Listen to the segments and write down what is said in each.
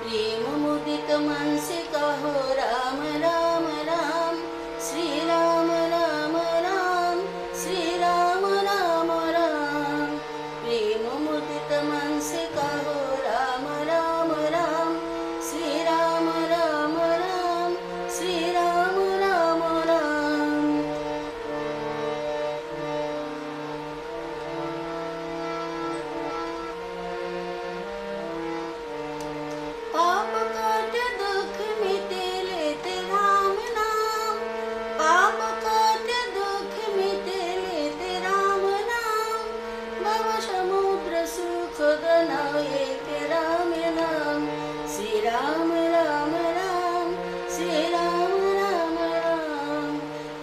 प्रेम मुदित मन से कहो राम राम राम, श्री राम राम राम, श्री राम राम राम। प्रेम मुदित मन से कहो राम राम राम, श्री राम राम राम, श्री राम राम राम। पाप काटे दुख मिटे लेते राम नाम, पाप काटे दुख मिटे लेते राम नाम। भव समुद्र सुख गनाए के राम नाम, श्री राम राम राम, श्री राम राम राम।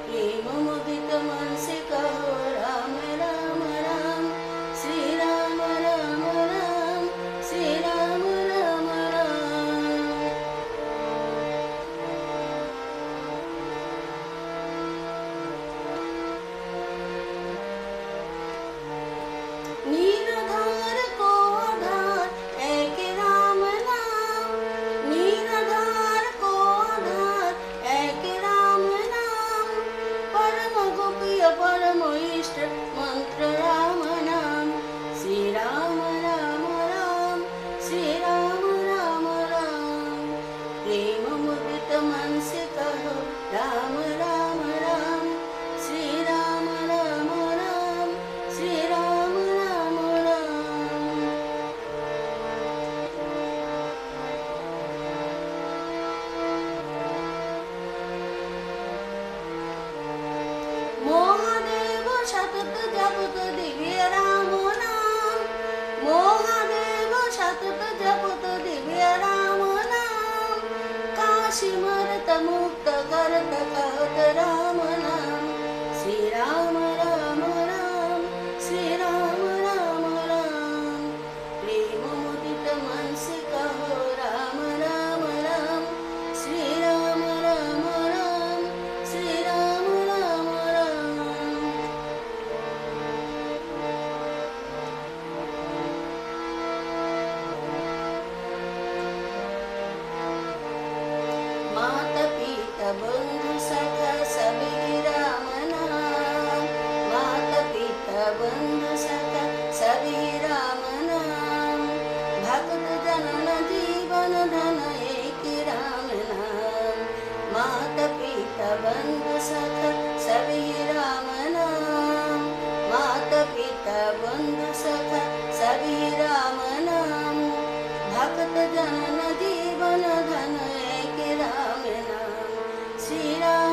प्रेम मुदित मन से कहो राम राम राम, श्री राम राम राम, श्री राम राम राम। नीरधार को आधार एक राम नाम, नीरधार को आधार एक राम नाम। परम गोप्य परम इष्ट मंत्र राम नाम, श्री राम राम राम, श्री राम राम राम। प्रेम मुदित मन से कहो राम राम राम, श्री राम राम राम, श्री राम राम राम। मोहदेव सतत जपत दिव्य राम नाम, मोहदेव सतत जपत दिव्य राम नाम। काशी मरत मुक्त करत कहत राम नाम, श्री राम राम राम, श्री राम राम राम। प्रेम मुदित मन से कहो राम राम राम, श्री राम राम राम, श्री राम राम राम। माता पिता बंधु सखा सभी राम नाम, माता पिता बंधु सखा सभी राम नाम। भक्त जनन जीवन धन एक राम नाम, माता पिता बंधु सखा सभी राम नाम। माता पिता बंधु सखा सभी राम नाम। भक्त जनन जीवन धन एक राम नाम, श्री राम